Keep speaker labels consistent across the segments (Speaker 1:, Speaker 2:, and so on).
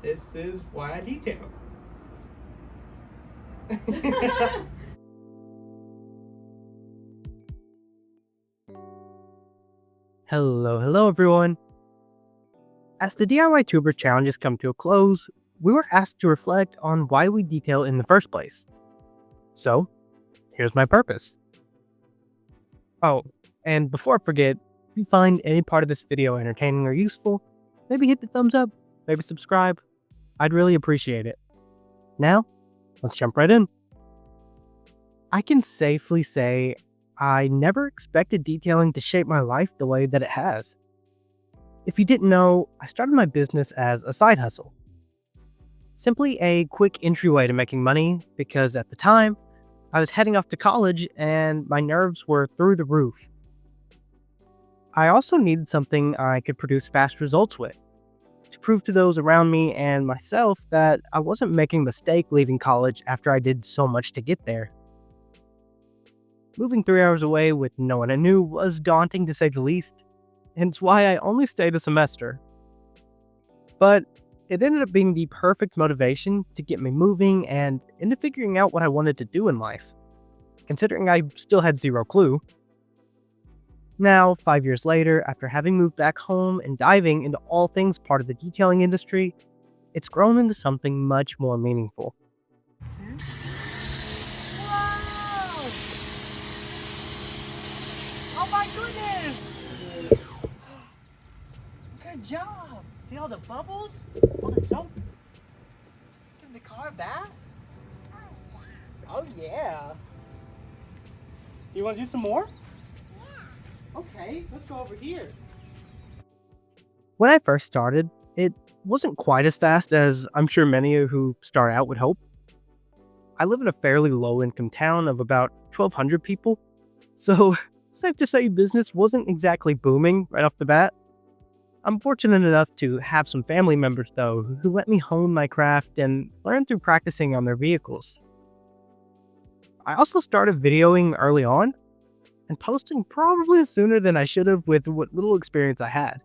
Speaker 1: This is why I detail. Hello everyone. As the DIY tuber challenges come to a close, we were asked to reflect on why we detail in the first place. So, here's my purpose. Oh, and before I forget, if you find any part of this video entertaining or useful, maybe hit the thumbs up, maybe subscribe. I'd really appreciate it. Now, let's jump right in. I can safely say I never expected detailing to shape my life the way that it has. If you didn't know, I started my business as a side hustle. Simply a quick entryway to making money because at the time, I was heading off to college and my nerves were through the roof. I also needed something I could produce fast results with, to prove to those around me and myself that I wasn't making a mistake leaving college after I did so much to get there. Moving 3 hours away with no one I knew was daunting to say the least, hence why I only stayed a semester. But it ended up being the perfect motivation to get me moving and into figuring out what I wanted to do in life, considering I still had zero clue. Now, 5 years later, after having moved back home and diving into all things part of the detailing industry, it's grown into something much more meaningful.
Speaker 2: Wow! Oh my goodness! Good job! See all the bubbles? All the soap? Give the car a bath? Oh yeah! You want to do some more? Yeah. Okay, let's go over here.
Speaker 1: When I first started, it wasn't quite as fast as I'm sure many who start out would hope. I live in a fairly low-income town of about 1,200 people, so safe to say business wasn't exactly booming right off the bat. I'm fortunate enough to have some family members, though, who let me hone my craft and learn through practicing on their vehicles. I also started videoing early on, and posting probably sooner than I should have with what little experience I had.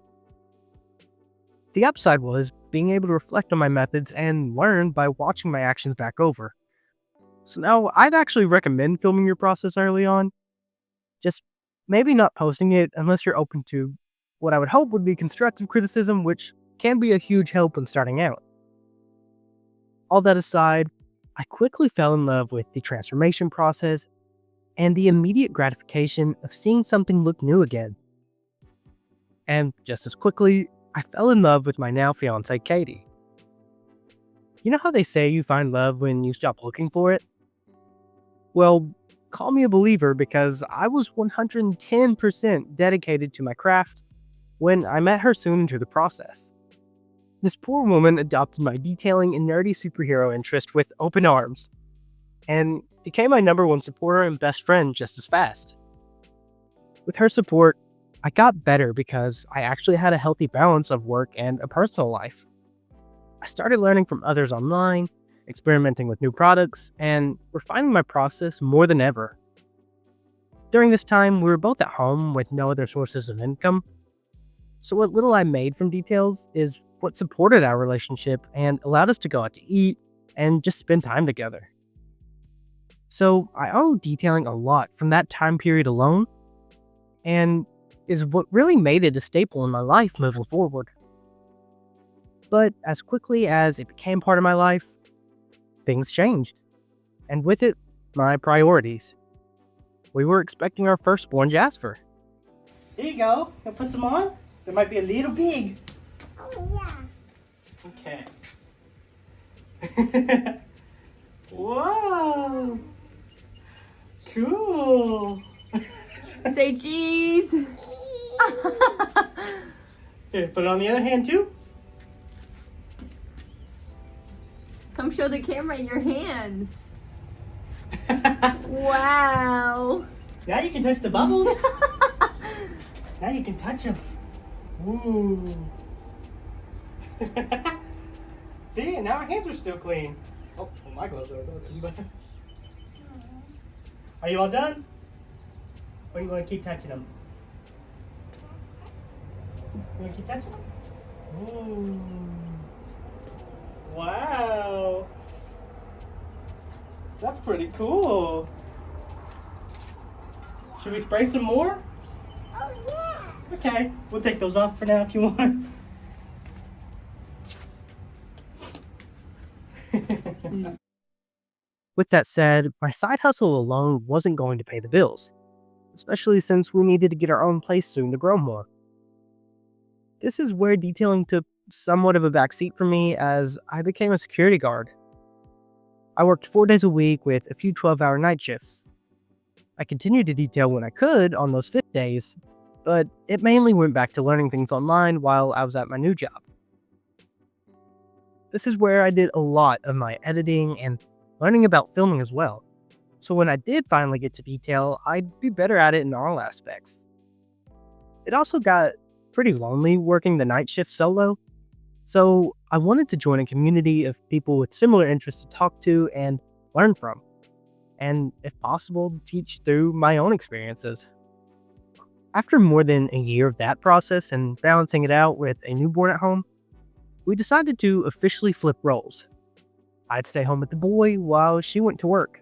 Speaker 1: The upside was being able to reflect on my methods and learn by watching my actions back over. So now I'd actually recommend filming your process early on. Just maybe not posting it unless you're open to what I would hope would be constructive criticism, which can be a huge help when starting out. All that aside, I quickly fell in love with the transformation process and the immediate gratification of seeing something look new again. And just as quickly, I fell in love with my now fiancée, Katie. You know how they say you find love when you stop looking for it? Well, call me a believer because I was 110% dedicated to my craft when I met her soon into the process. This poor woman adopted my detailing and nerdy superhero interest with open arms, and became my #1 supporter and best friend just as fast. With her support, I got better because I actually had a healthy balance of work and a personal life. I started learning from others online, experimenting with new products, and refining my process more than ever. During this time, we were both at home with no other sources of income, so what little I made from details is what supported our relationship and allowed us to go out to eat and just spend time together. So I owe detailing a lot from that time period alone, and is what really made it a staple in my life moving forward. But as quickly as it became part of my life, things changed, and with it, my priorities. We were expecting our firstborn, Jasper.
Speaker 2: Here you go. Gonna put some on? They might be a little big. Oh yeah. Okay. Whoa. Cool.
Speaker 3: Say cheese.
Speaker 2: Here, put it on the other hand too.
Speaker 3: Come show the camera your hands. Wow.
Speaker 2: Now you can touch the bubbles. Now you can touch them. Ooh. See, and now our hands are still clean. Oh, well, my gloves are open, but... Are you all done? Or are you going to keep touching them? You want to keep touching them? Ooh. That's pretty cool. Should we spray some more?
Speaker 4: Oh, yeah.
Speaker 2: Okay, we'll take those off for now if you want.
Speaker 1: With that said, my side hustle alone wasn't going to pay the bills, especially since we needed to get our own place soon to grow more. This is where detailing took somewhat of a backseat for me as I became a security guard. I worked 4 days a week with a few 12-hour night shifts. I continued to detail when I could on those 5th days, but it mainly went back to learning things online while I was at my new job. This is where I did a lot of my editing and learning about filming as well, so when I did finally get to detail, I'd be better at it in all aspects. It also got pretty lonely working the night shift solo, so I wanted to join a community of people with similar interests to talk to and learn from, and if possible, teach through my own experiences. After more than a year of that process and balancing it out with a newborn at home, we decided to officially flip roles. I'd stay home with the boy while she went to work.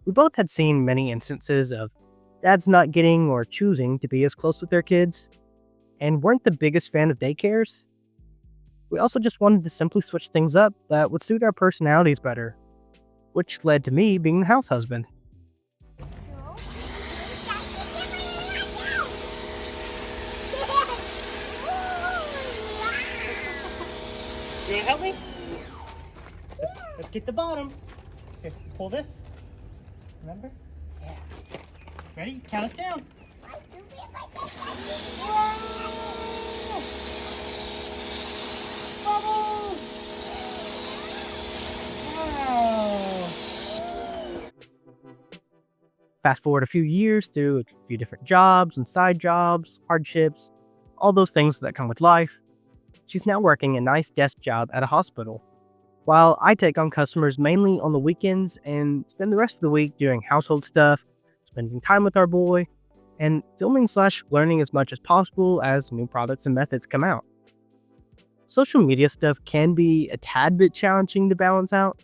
Speaker 1: We both had seen many instances of dads not getting or choosing to be as close with their kids, and weren't the biggest fan of daycares. We also just wanted to simply switch things up that would suit our personalities better, which led to me being the house husband.
Speaker 2: You wanna help me? Let's get the bottom. Here, pull this. Remember? Yeah. Ready? Count us down. Bubbles! Wow!
Speaker 1: Fast forward a few years through a few different jobs and side jobs, hardships, all those things that come with life. She's now working a nice desk job at a hospital, while I take on customers mainly on the weekends and spend the rest of the week doing household stuff, spending time with our boy, and filming/learning as much as possible as new products and methods come out. Social media stuff can be a tad bit challenging to balance out.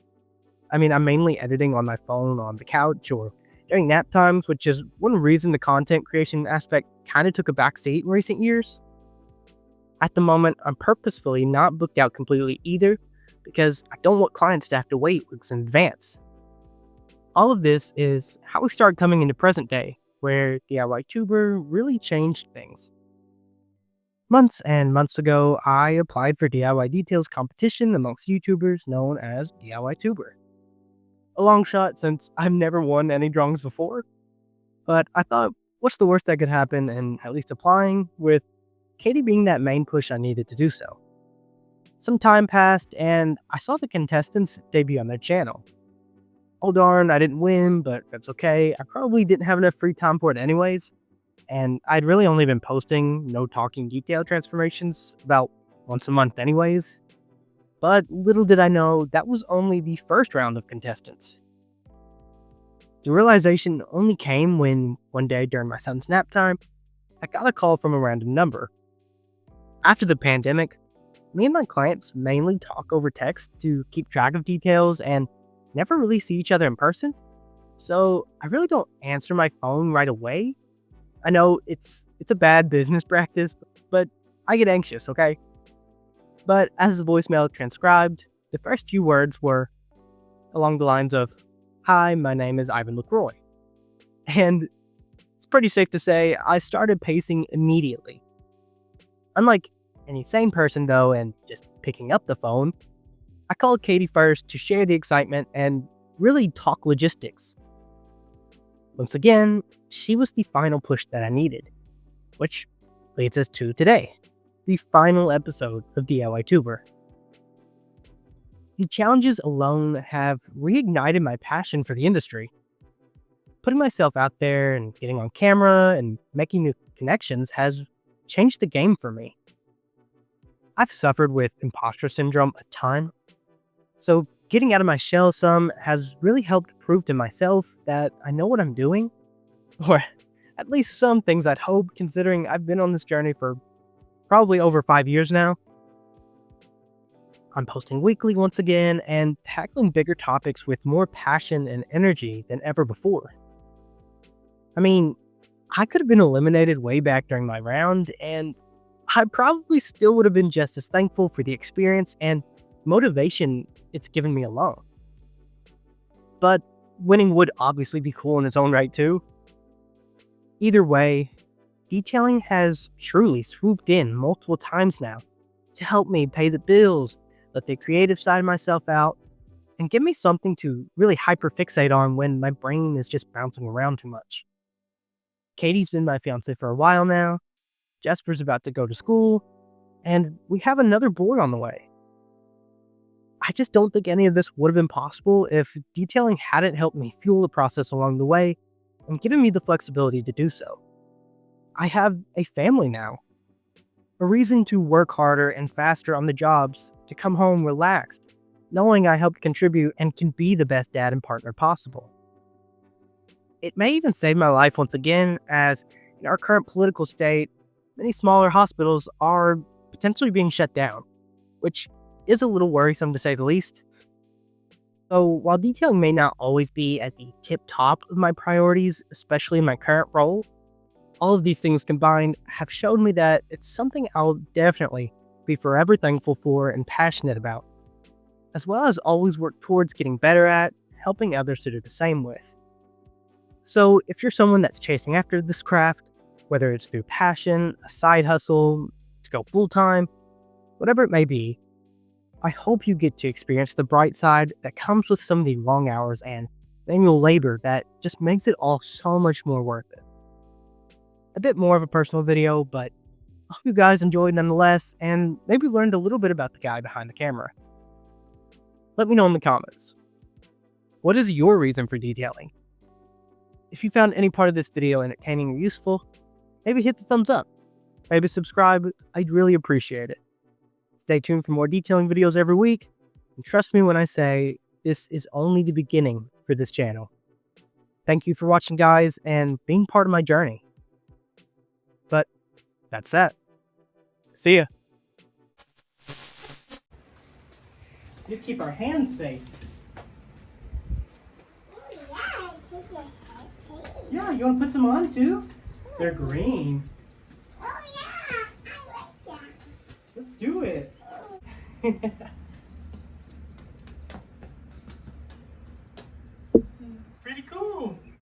Speaker 1: I mean, I'm mainly editing on my phone on the couch or during nap times, which is one reason the content creation aspect kind of took a backseat in recent years. At the moment, I'm purposefully not booked out completely either, because I don't want clients to have to wait weeks in advance. All of this is how we started coming into present day, where DIY Tuber really changed things. Months and months ago, I applied for DIY Details competition amongst YouTubers known as DIY Tuber. A long shot since I've never won any drawings before, but I thought, what's the worst that could happen in at least applying, with Katie being that main push I needed to do so. Some time passed, and I saw the contestants debut on their channel. Oh darn, I didn't win, but that's okay. I probably didn't have enough free time for it anyways, and I'd really only been posting no talking detail transformations about once a month anyways. But little did I know that was only the first round of contestants. The realization only came when, one day during my son's nap time, I got a call from a random number. After the pandemic, me and my clients mainly talk over text to keep track of details and never really see each other in person, so I really don't answer my phone right away. I know it's a bad business practice, but I get anxious, okay? But as the voicemail transcribed, the first few words were along the lines of, "Hi, my name is Ivan LaCroix." And it's pretty safe to say I started pacing immediately. Unlike any sane person though, and just picking up the phone, I called Katie first to share the excitement and really talk logistics. Once again, she was the final push that I needed, which leads us to today, the final episode of DIY Tuber. The challenges alone have reignited my passion for the industry. Putting myself out there and getting on camera and making new connections has changed the game for me. I've suffered with imposter syndrome a ton, so getting out of my shell some has really helped prove to myself that I know what I'm doing, or at least some things I'd hope, considering I've been on this journey for probably over 5 years now. I'm posting weekly once again and tackling bigger topics with more passion and energy than ever before. I mean, I could have been eliminated way back during my round, and I probably still would have been just as thankful for the experience and motivation it's given me alone. But winning would obviously be cool in its own right too. Either way, detailing has truly swooped in multiple times now to help me pay the bills, let the creative side of myself out, and give me something to really hyperfixate on when my brain is just bouncing around too much. Katie's been my fiance for a while now, Jasper's about to go to school, and we have another boy on the way. I just don't think any of this would have been possible if detailing hadn't helped me fuel the process along the way and given me the flexibility to do so. I have a family now, a reason to work harder and faster on the jobs, to come home relaxed, knowing I helped contribute and can be the best dad and partner possible. It may even save my life once again, as in our current political state, many smaller hospitals are potentially being shut down, which is a little worrisome to say the least. So while detailing may not always be at the tip top of my priorities, especially in my current role, all of these things combined have shown me that it's something I'll definitely be forever thankful for and passionate about, as well as always work towards getting better at, helping others to do the same with. So if you're someone that's chasing after this craft, whether it's through passion, a side hustle, to go full-time, whatever it may be, I hope you get to experience the bright side that comes with some of the long hours and manual labor that just makes it all so much more worth it. A bit more of a personal video, but I hope you guys enjoyed nonetheless and maybe learned a little bit about the guy behind the camera. Let me know in the comments. What is your reason for detailing? If you found any part of this video entertaining or useful, maybe hit the thumbs up. Maybe subscribe. I'd really appreciate it. Stay tuned for more detailing videos every week, and trust me when I say this is only the beginning for this channel. Thank you for watching, guys, and being part of my journey. But that's that. See ya.
Speaker 2: Just keep our hands safe. Yeah, you want to put some on too? They're green.
Speaker 4: Oh yeah, I like that.
Speaker 2: Let's do it.